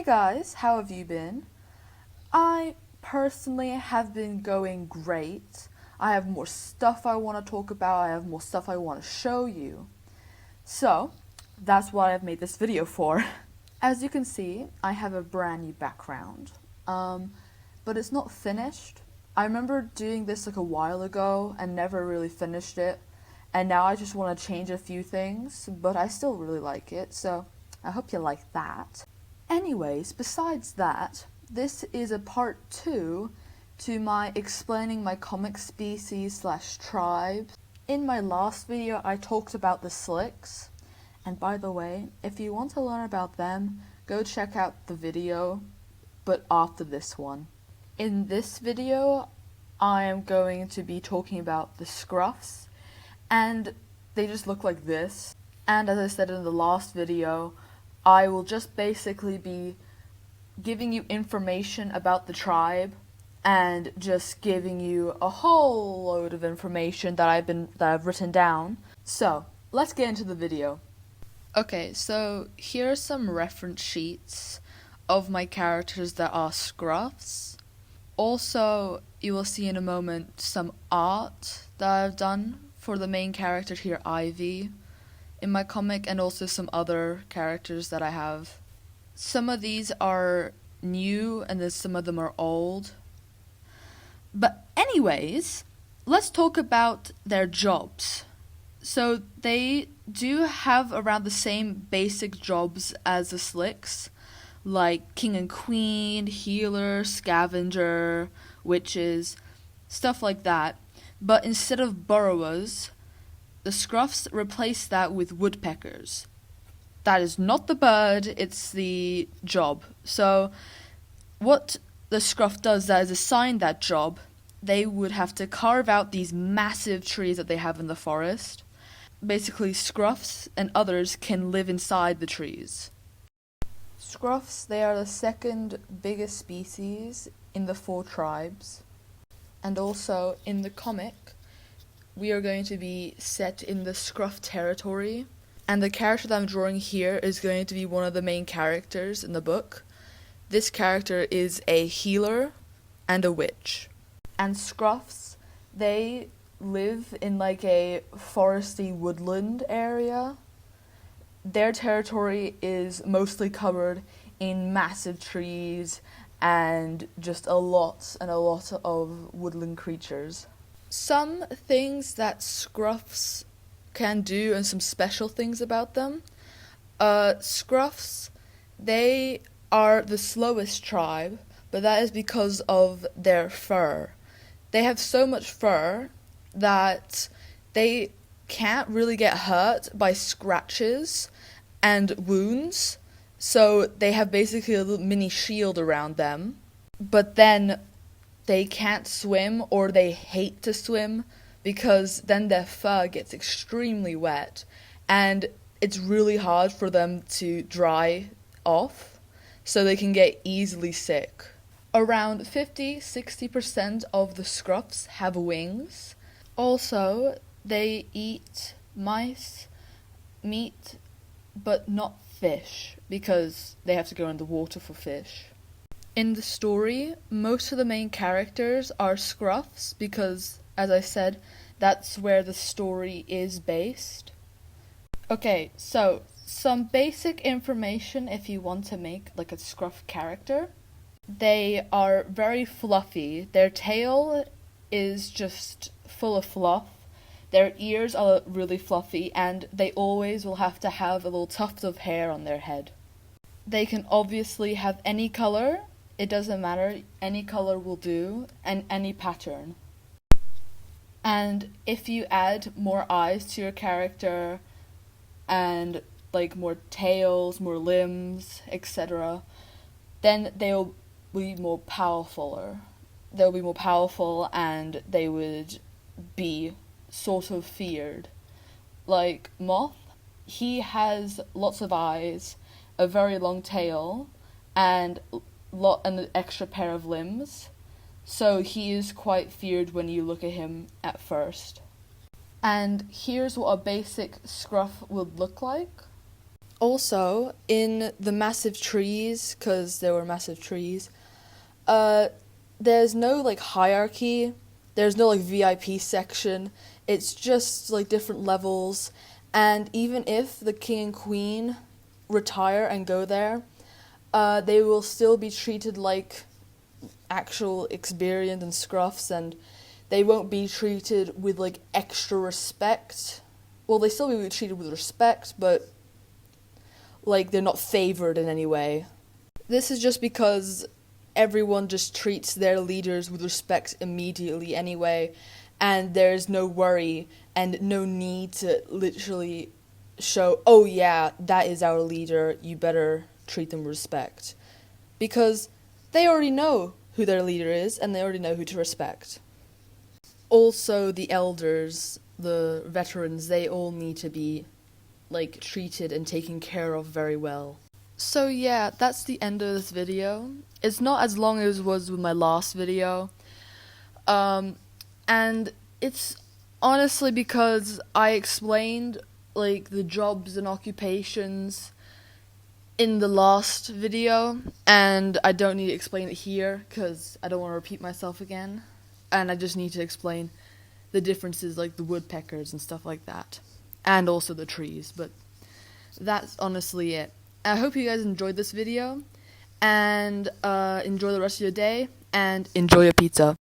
Hey guys, how have you been? I personally have been going great. I have more stuff I want to talk about, I have more stuff I want to show you. So, that's what I've made this video for. As you can see, I have a brand new background, but it's not finished. I remember doing this like a while ago and never really finished it, and now I just want to change a few things, but I still really like it, so I hope you like that. Anyways, besides that, this is a part 2 to my explaining my comic species / tribes. In my last video, I talked about the slicks, and by the way, if you want to learn about them, go check out the video, but after this one. In this video, I am going to be talking about the Scruffs, and they just look like this. And as I said in the last video, I will just basically be giving you information about the tribe and just giving you a whole load of information that I've written down. So, let's get into the video. Okay, so here are some reference sheets of my characters that are Scruffs. Also, you will see in a moment some art that I've done for the main character here, Ivy, in my comic, and also some other characters that I have. Some of these are new and then some of them are old. But anyways, let's talk about their jobs. So they do have around the same basic jobs as the Slicks, like King and Queen, Healer, Scavenger, Witches, stuff like that. But instead of burrowers, the Scruffs replace that with woodpeckers. That is not the bird, it's the job. So what the Scruff does that is assign that job, they would have to carve out these massive trees that they have in the forest. Basically, Scruffs and others can live inside the trees. Scruffs, they are the second biggest species in the 4 tribes. And also, in the comic, we are going to be set in the Scruff territory, and the character that I'm drawing here is going to be one of the main characters in the book. This character is a healer and a witch. And Scruffs, they live in like a foresty woodland area. Their territory is mostly covered in massive trees and just a lot of woodland creatures. Some things that Scruffs can do and some special things about them. Scruffs, they are the slowest tribe, but that is because of their fur. They have so much fur that they can't really get hurt by scratches and wounds, so they have basically a little mini shield around them. But then they can't swim, or they hate to swim, because then their fur gets extremely wet, and it's really hard for them to dry off, so they can get easily sick. Around 50-60% of the Scruffs have wings. Also, they eat mice, meat, but not fish, because they have to go in the water for fish. In the story, most of the main characters are Scruffs because, as I said, that's where the story is based. Okay, so some basic information if you want to make like a Scruff character. They are very fluffy. Their tail is just full of fluff. Their ears are really fluffy, and they always will have to have a little tuft of hair on their head. They can obviously have any color. It doesn't matter, any color will do, and any pattern. And if you add more eyes to your character, and like more tails, more limbs, etc., then they'll be more powerful. They'll be more powerful, and they would be sort of feared. Like Moth, he has lots of eyes, a very long tail, and an extra pair of limbs, so he is quite feared when you look at him at first. And here's what a basic Scruff would look like. Also, in the massive trees, because there were massive trees, there's no like hierarchy, there's no like VIP section, it's just like different levels, and even if the king and queen retire and go there, they will still be treated like actual XBIRIONs and Scruffs, and they won't be treated with like extra respect. Well, they still will be treated with respect, but like they're not favored in any way. This is just because everyone just treats their leaders with respect immediately anyway, and there's no worry and no need to literally show, oh yeah, that is our leader, you better treat them with respect. Because they already know who their leader is, and they already know who to respect. Also, the elders, the veterans, they all need to be like treated and taken care of very well. So yeah, that's the end of this video. It's not as long as it was with my last video. And it's honestly because I explained like the jobs and occupations in the last video, and I don't need to explain it here because I don't want to repeat myself again. And I just need to explain the differences, like the woodpeckers and stuff like that. And also the trees, but that's honestly it. I hope you guys enjoyed this video, and enjoy the rest of your day, and enjoy your pizza.